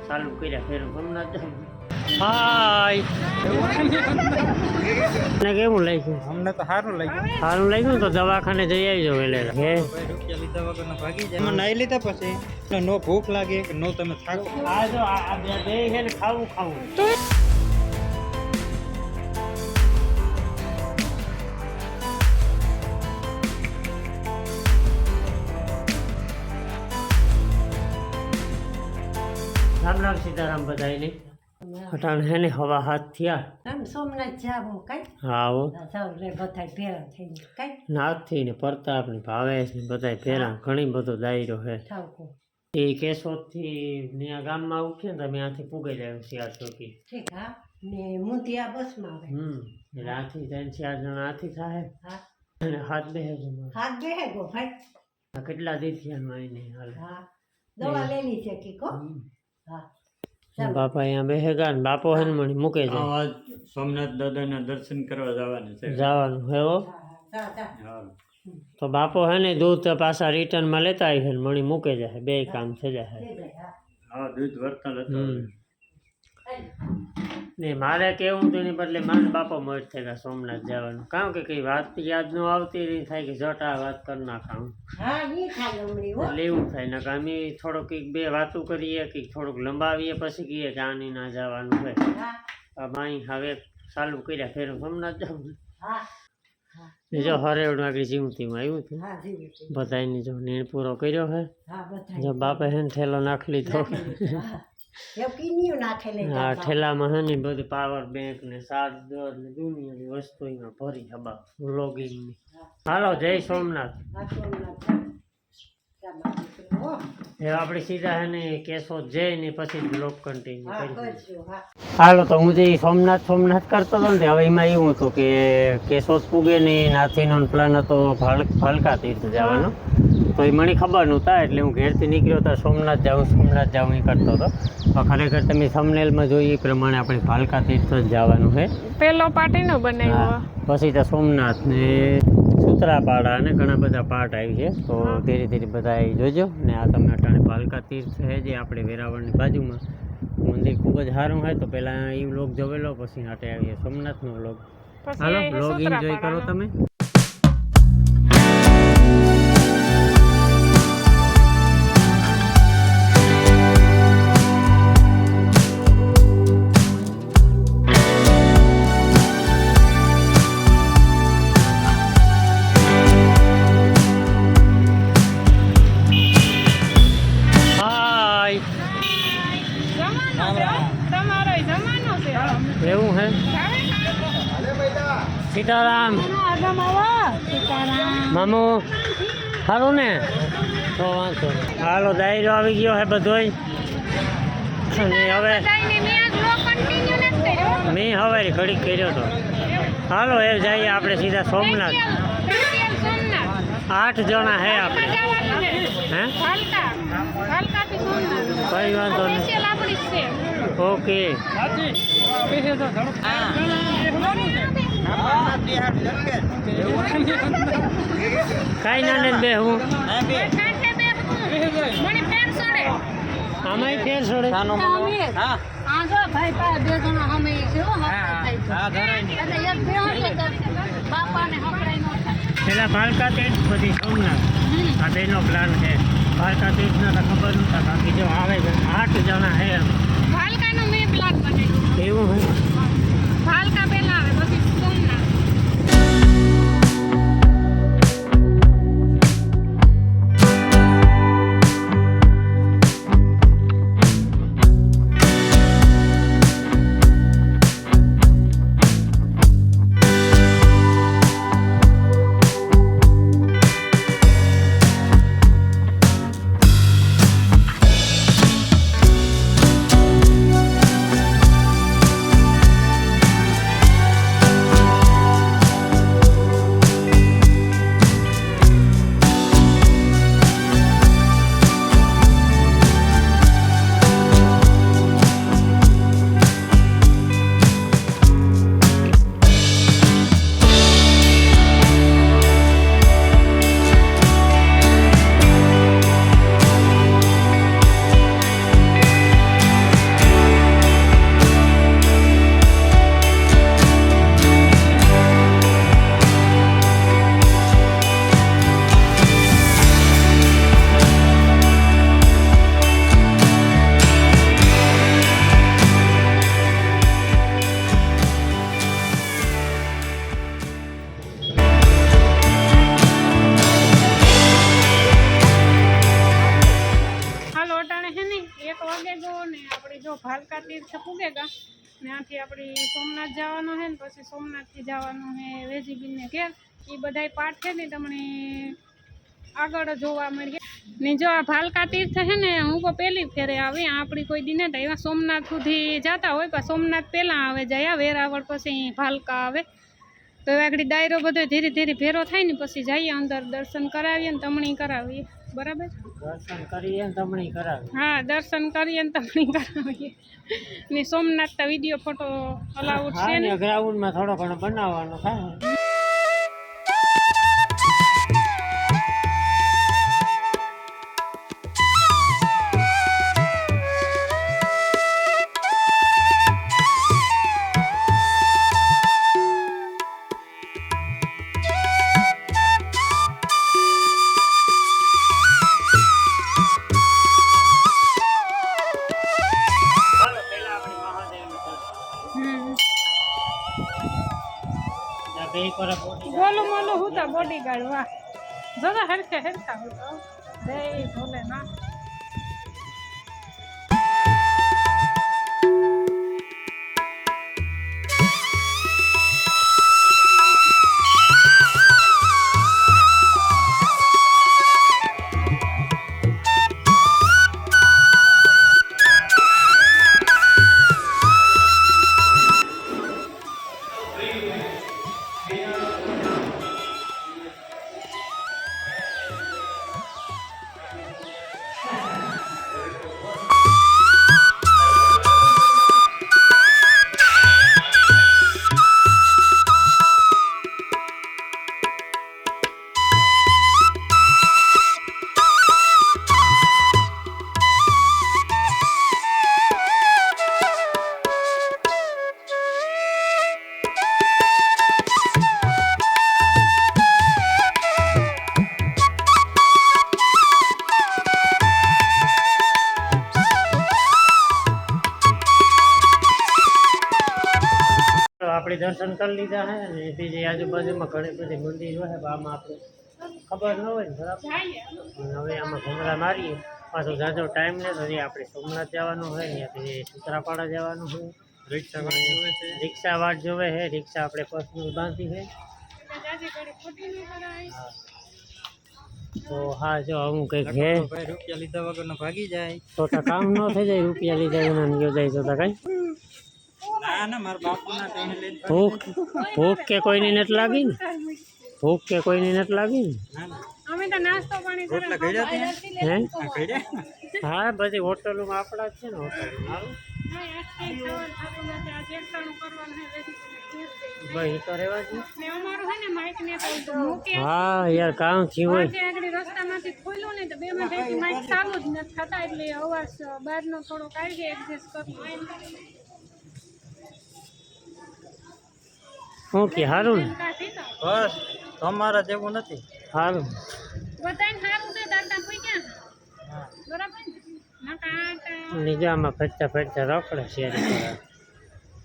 ચાલુ કર્યા ફેર સોમનાથ જાઉં. હાય ને કેવું લાગ્યું? અમને તો સારું લાગ્યું. સારું લાગ્યું તો દવાખાને જઈ આવજો વેલે. હે રૂપિયા લીધા વગર ભાગી જાય. એમાં નાઈ લીધા પછી નો ભૂખ લાગે કે નો તમે થાકો. આ જો આ બે છે ને ખાવું રામ રામ સીતારામ બધાયને. અટાણ હે ને હવા હાથ થયા. આમ સોમનાથ જાવો કઈ હા હો જાવ રે બધાય ભેરા થઈને કઈ નાથથી ને પ્રતાપ ને ભાવેશ ને બધાય ફેરા ઘણી બધો દાયરો હે. ઠાવકો એ કેશોદથી ત્યાં ગામમાં ઉઠીએ ને તમે ત્યાંથી પૂગાઈ જાય શિયાળ ચોકી. ઠીક હા ને મુંતિયા બસમાં આવે એટલે આથી 3-4 જણા આથી થાય હા અને હાથ બેહે છે. હાથ બેહે ગો ભાઈ આ કેટલા દી થયા માઈને હાલ. હા દવા લેલી છે કે કો હા બાપા અહીંયા બેહેગા ને બાપો હે ને મને મૂકે છે. સોમનાથ દાદાના દર્શન કરવા જવાનું છે. જવાનું હે હો. જા જા તો બાપો હે ને દૂધ તો પાછા રિટર્નમાં લેતા આવી છે ને મણી મૂકે જાય બે કામ થઈ જાય. હા દૂધ વર્તન હતું. ને મારે કેવું તો એની બદલે મારા બાપા મોજ થઈ ગયા સોમનાથ જવાનું. કારણ કે કઈ વાત યાદ ન આવતી નહીં થાય કે જટા વાત કરી નાખાવું હા ઈ થાય હમણી હો એટલે એવું થાય ને કે અમે થોડોક કંઈક બે વાતું કરીએ કંઈક થોડુંક લંબાવીએ પછી કહીએ કે આની ના જવાનું હોય. હા માઈ હવે ચાલુ કર્યા ફેર સોમનાથ જાઉં. હા જો હરેવડ આગળ જીવતીમાં આવ્યું હતું હા જીવી બધાને જો નીણ પૂરો કર્યો હે. હા બધાય જો બાપે હે ને ઠેલો નાખી લીધો. એ કીન્યું નાખે લે હા ઠેલામાં હે ને બધું પાવર બેંક ને ચાર્જર ને દુનિયાની વસ્તુ એમાં ભરી હબા લોગિંગ ની. હાલો જય સોમનાથ. હા સોમનાથ જા એ આપણે સીધા હે ને કેશોદ જઈને પછી બ્લોક કન્ટિન્યુ હા કરી. કરજો હા હાલો તો હું જે સોમનાથ કરતો હતો ને હવે એમાં એવું હતું કે કેશોદ પૂગે ને નાથીનો પ્લાન હતો ભાલકા તીર્થ જવાનો. તો એ મને ખબર નહોતા એટલે હું ઘેરથી નીકળ્યો હતો સોમનાથ જાઉં એ કરતો હતો. તો ખરેખર તમે થંબનેલમાં જોઈએ એ પ્રમાણે આપણે ભાલકા તીર્થ જ જવાનું છે. પેલો પાટીનો બનાવ્યો પછી તો સોમનાથ ને સૂત્રાપાડા અને ઘણા બધા પાર્ટ આવી છે. તો ધીરે ધીરે બધા જોજો ને આ તમે અટાણે ભાલકા તીર્થ છે જે આપણે વેરાવળની બાજુમાં મંદિર ખૂબ જ સારું હોય. તો પહેલાં એ વ્લોગ જોવેલો પછી હાટે આવીએ સોમનાથનો વ્લોગ. હાલો વ્લોગ એન્જોય કરો તમે. એવું હે સીતારામ મામુ સારું ને તો વાંધો નહીં. હાલો દાયરો આવી ગયો હે બધોય. અને હવે મેં હવે ઘડીક કર્યો હતો. હાલો એ જઈએ આપણે સીધા સોમનાથ. 8 જણા હે આપણે. હે કઈ વાંધો નહીં. ઓકે કઈ ના ને બે હું આમાં ફેર છોડે. પેલા ભાલકા તીર્થ પછી સોમનાથ આ બેનો પ્લાન છે. ભાલકા તીર્થના તો ખબર નતા બાકી જો આવે 8 જણા હે એવું હે. ભાલકા પેલા આવે પછી સોમનાથ. આવ્યો ને આપણે જો ભાલકા તીર્થ પૂગે ગયા ત્યાંથી આપણી સોમનાથ જવાનું છે ને પછી સોમનાથથી જવાનું છે વેજીબીનને ઘેર એ બધાય પાઠ છે ને તમને આગળ જોવા મળીએ ને જો આ ભાલકા તીર્થ છે ને હું તો પહેલી ફેરે આવી આપણી કોઈ દી નથી એવા સોમનાથ સુધી જતા હોય પણ સોમનાથ પહેલાં આવે જાય વેરાવળ પછી ભાલકા આવે તો એ આગળ દાયરો બધો ધીરે ધીરે ભેરો થાય ને પછી જઈએ અંદર દર્શન કરાવીએ ને તમણી કરાવીએ બરાબર દર્શન કરીએ ને તમણી કરાવીએ. હા દર્શન કરીએ ને તમણી કરાવીએ ને સોમનાથ વિડીયો ફોટો અલાઉડ છે ને ગ્રાઉન્ડમાં થોડો ઘણો બનાવવાનો થાય. બોલો બોલો હું તો બોડી ગાર્ડ વાહ જોતા હરખે હરખા હું તો જય ભોલેનાથ. આપણે દર્શન કરી લીધા હે ને બીજી આજુબાજુમાં ઘણી બધી મંદિરો છે આમાં આપણે ખબર ન હોય ને બરાબર. અને હવે આમાં ઘૂમરા મારીએ પાછો જાજો ટાઈમ લે તો આપણે સોમનાથ જવાનું હોય ને પછી સૂત્રાપાડા જવાનું હોય. રિક્ષા વાટ જોવે છે રિક્ષા આપણે પર્સનલ બાંધી છે. તો હા જો અમુક કંઈક છે રૂપિયા લીધા વગર ભાગી જાય તો કામ ન થઈ જાય રૂપિયા લીધા વિના નીકળી જાય તો કઈ ના ના મારા બાપુના કહીને લઈને ભૂખ કે કોઈની નથી લાગી ને ભૂખ કે કોઈની નથી લાગી ને અમે તો નાસ્તો પાણી રોટલા ઘડ્યા હે ઘડ્યા હા બધી હોટલોમાં આપણા જ છે ને હોટલ સારું ભાઈ તો રહેવા જ હા યાર કામ થયું હોય રસ્તામાંથી ખોલ્યું ને તો બે માં માઇક ચાલુ જ નથી થતા એટલે અવાજ બહારનો થોડોક આવી જાય એડજસ્ટ કરવું શું કે સારું ને બસ તમારા જેવું નથી સારું બધાને સારું છે દાદા પૂછ્યા બરાબર ને નિજામાં ફરતા ફરતા રખડે શેરી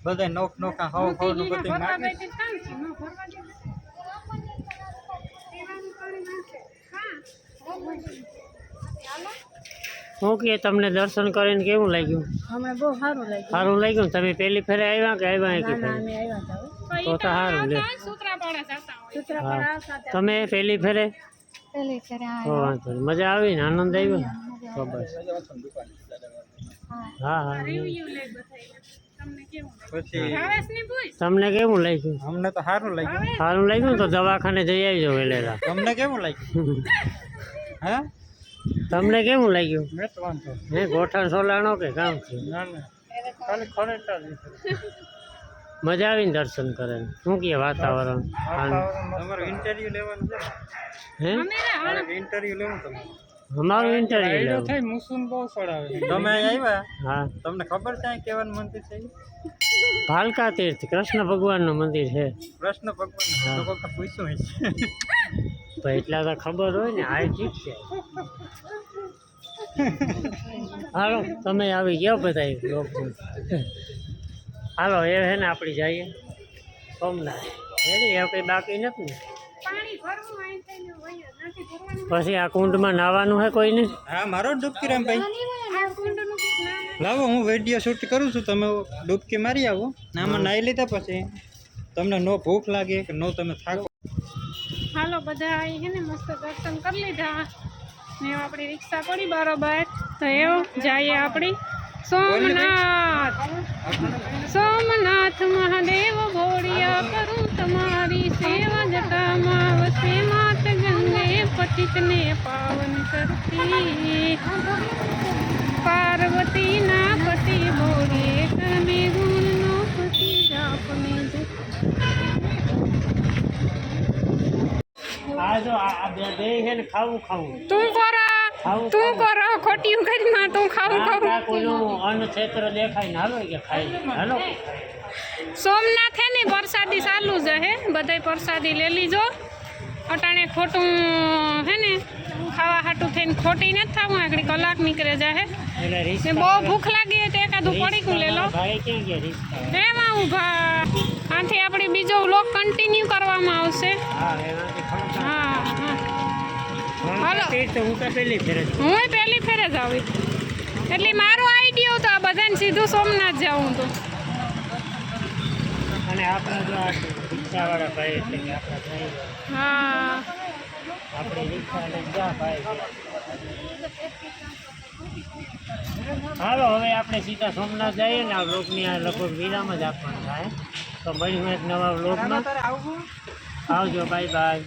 બધા નોખ નોખા હાવ હાવનું બધું માગે શું કે તમને દર્શન કરીને કેવું લાગ્યું? હમણાં બહુ સારું લાગ્યું. સારું લાગ્યું ને? તમે પહેલી ફેરે આવ્યા કે આવ્યા ના કે ના અમે આવ્યા હતા હો. તો સારું લે. સૂત્રાપાડા સાથે તમે પહેલી ફેરે પહેલી ફેરે આ તો વાંધો નહીં. મજા આવી ને? આનંદ આવ્યો ને? તો બસ હા હા પછી તમને કેવું લાગ્યું? અમને તો સારું લાગ્યું સારું લાગ્યું ને તો દવાખાને જઈ આવજો વહેલેલા. તમને કેવું લાગ્યું હે તમને કેવું લાગ્યું? મેં તો વાંધો હે ગોઠણ સોલાણો કે કામ છે? ના ના ખાલી ખરેખર મજા આવીને દર્શન કરે ને? શું કહે વાતાવરણ? તમારું ઇન્ટરવ્યુ લેવાનું છે હે ઇન્ટરવ્યુ લેવું તમારે અમારું ઇન્ટરવ્યુ લેવું. થાય મુસુન બહુ સડાવે તમે અહીં આવ્યા હા તમને ખબર છે અહીં કેવાનું મંદિર છે ભાલકા તીર્થ કૃષ્ણ ભગવાનનું મંદિર છે. કૃષ્ણ ભગવાન તો કોક પૂછ્યું હશે ભાઈ એટલા તો ખબર હોય ને. આ ઠીક છે. હાલો તમે આવી ગયો બધા લોકો. હાલો એ છે ને આપણી જઈએ સોમનાથ. રેડી એવું કંઈ બાકી નથી ને? પાણી ભરવું અહીં થઈને અહીંયા નથી ભરવાનું. પછી આ કુંડમાં નાવાનું હે કોઈને? હા મારો જ ડૂબકી રામભાઈ. આ કુંડનું ના લાવો હું વિડીયો શૂટ કરું છું, તમે ડૂબકી મારી આવો. આમાં નાહી લીધા પછી તમને નો ભૂખ લાગે કે નો તમે થાકો. હાલો બધા અહીં હે ને મસ્ત દર્શન કરી લીધા ને આપણી રિક્ષા પડી બરોબર. તો એવું જઈએ આપણી સોમનાથ. સોમનાથ મહાદેવ ભોળિયા કરું તમારી સેવા જટામાં વસે માત ગંગે પતિતને પાવન કરતી પાર્વતી ના પતિ બોલે કરમે ગુણ નો પતિ જાપને આ જો આ બે છે ને ખાવું તું કરો ખોટી ઘરમાં તું ખાવું આ કોઈનું અન્ન ક્ષેત્ર દેખાય ને હાલો કે ખાઈ હાલો. સોમનાથ હે ને પ્રસાદી ચાલુ જ હે, બધાય પ્રસાદી લઈ લીજો. અટાણે ખોટું હે ને ખાવા હાટું થઈને ખોટી નથી થવું, આગળ કલાક નીકળે જાય એટલે ને રિક્ષા બહુ ભૂખ લાગી તો એકાદું પડીકું લઈ લો. ભાઈ ક્યાં ગયા રિક્ષા? એમાં ઊભા આથી આપણે બીજો વ્લોગ કન્ટિન્યુ કરવામાં આવશે. હા એનાથી ખણકા. હા હા હાલો. તો હું તો પહેલી ફેરે જ. હું પહેલી ફેરે જ આવી એટલે મારો આઈડિયો તો આ બધાને સીધું સોમનાથ જાઉં તો. અને આપણે જો આ રિક્ષાવાળા ભાઈ એટલે કે આપણા ભાઈ હા આપણી રિક્ષા લઈને જા ભાઈ. હાલો હવે આપણે સીધા સોમનાથ જઈએ ને આ વ્લોગની આ લગભગ વિરામ જ આપવાનું થાય. તો મળ્યું એક નવા વ્લોગમાં. આવજો બાય બાય.